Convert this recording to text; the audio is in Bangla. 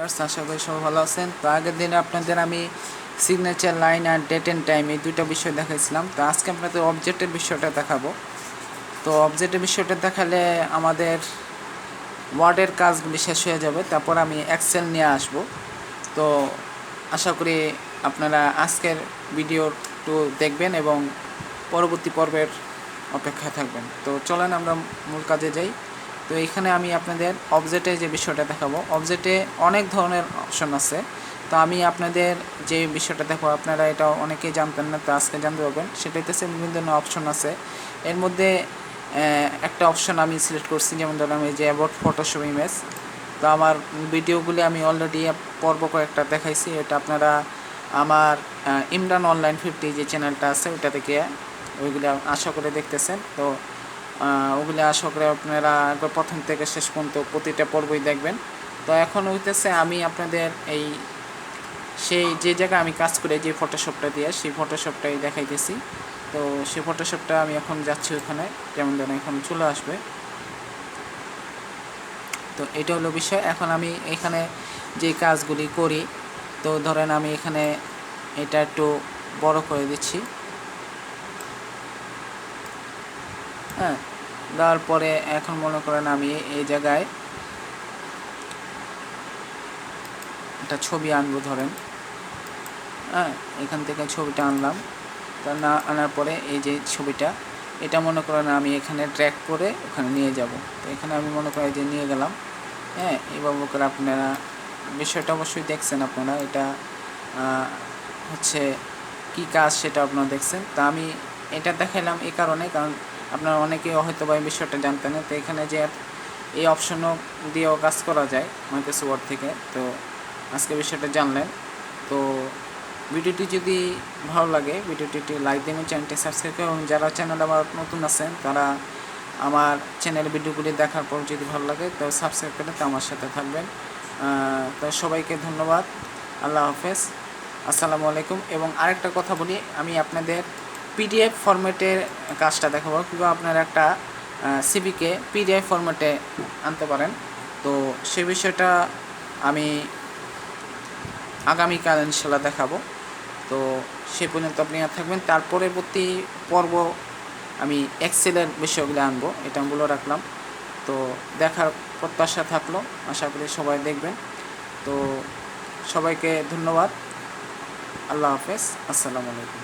আশা করি সবাই ভালো আছেন। তো আগের দিনে আপনাদের আমি সিগনেচার লাইন আর ডেট অ্যান্ড টাইম এই দুটো বিষয় দেখাইছিলাম। তো আজকে আপনাদের অবজেক্টের বিষয়টা দেখাবো। তো অবজেক্টের বিষয়টা দেখালে আমাদের ওয়ার্ডের কাজগুলি শেষ হয়ে যাবে, তারপর আমি এক্সেল নিয়ে আসব। তো আশা করি আপনারা আজকের ভিডিওটি দেখবেন এবং পরবর্তী পর্বের অপেক্ষায় থাকবেন। তো চলেন আমরা মূল কাজে যাই। তো এইখানে আমি আপনাদের অবজেক্টে যে বিষয়টা দেখাবো, অবজেক্টে অনেক ধরনের অপশন আছে। তো আমি আপনাদের যে বিষয়টা দেখো, আপনারা এটা অনেকেই জানতেন না, তো আজকে জানতে পারবেন। সেটা হচ্ছে বিভিন্ন ধরনের অপশন আছে। এর মধ্যে একটা অপশন আমি সিলেক্ট করছি, যেমন ধরলাম এই যে অ্যাবাউট ফটোশপ ইমেজ। তো আমার ভিডিওগুলি আমি অলরেডি পর্ব কয়েকটা দেখাইছি। এটা আপনারা আমার ইমরান অনলাইন 50 যে চ্যানেলটা আছে ওইটা থেকে ওইগুলো আশা করে দেখতেছেন। তো ওগুলো আশা করে আপনারা একবার প্রথম থেকে শেষ পর্যন্ত প্রতিটা পর্বই দেখবেন। তো এখন হইতেছে আমি আপনাদের সেই যে জায়গায় আমি কাজ করি যে ফটোশপটা দিয়ে, সেই ফটোশপটাই দেখাইতেছি। তো সেই ফটোশপটা আমি এখন যাচ্ছি ওখানে, যেমন ধরেন এখন চলে আসবে। তো এটা হলো বিষয়। এখন আমি এখানে যে কাজগুলি করি, তো ধরেন আমি এখানে এটা একটু বড় করে দিচ্ছি। হ্যাঁ, দেওয়ার পরে এখন মনে করেন আমি এই জায়গায় একটা ছবি আনবো। ধরেন এখান থেকে ছবিটা আনলাম। তা না আনার পরে এই যে ছবিটা, এটা মনে করেন আমি এখানে ড্র্যাগ করে ওখানে নিয়ে যাব। তো এখানে আমি মনে করি যে নিয়ে গেলাম। এইভাবে করে আপনারা বিষয়টা অবশ্যই দেখছেন। আপনারা এটা হচ্ছে কি কাজ সেটা আপনারা দেখছেন। তা আমি এটা দেখাইলাম এই কারণে, কারণ আপনারা অনেকেই হয়তো বা এই বিষয়টা জানতেন না। তো এখানে যে এই অপশনও দিয়েও কাজ করা যায় মাইক্রোসফট ওয়ার্ড থেকে। তো আজকে বিষয়টা জানলেন। তো ভিডিওটি যদি ভালো লাগে ভিডিওটি লাইক দেবেন, চ্যানেলটি সাবস্ক্রাইব করুন এবং যারা চ্যানেল আমার নতুন আছেন তারা আমার চ্যানেলের ভিডিওগুলি দেখার পর যদি ভালো লাগে তো সাবস্ক্রাইব করে তো আমার সাথে থাকবেন। তো সবাইকে ধন্যবাদ। আল্লাহ হাফেজ, আসসালামু আলাইকুম। এবং আরেকটা কথা বলি, আমি আপনাদের পিডিএফ ফরম্যাটের কাজটা দেখাবো, কিংবা আপনারা একটা সিভিকে পিডিএফ ফরম্যাটে আনতে পারেন। তো সে বিষয়টা আমি আগামীকাল ইনশাল্লাহ দেখাবো। তো সে পর্যন্ত আপনি থাকবেন। তার পরবর্তী পর্ব আমি এক্সেলের বিষয়গুলো আনবো, এটা আমি বলে রাখলাম। তো দেখার প্রত্যাশা থাকলো, আশা করি সবাই দেখবেন। তো সবাইকে ধন্যবাদ। আল্লাহ হাফেজ, আসসালামু আলাইকুম।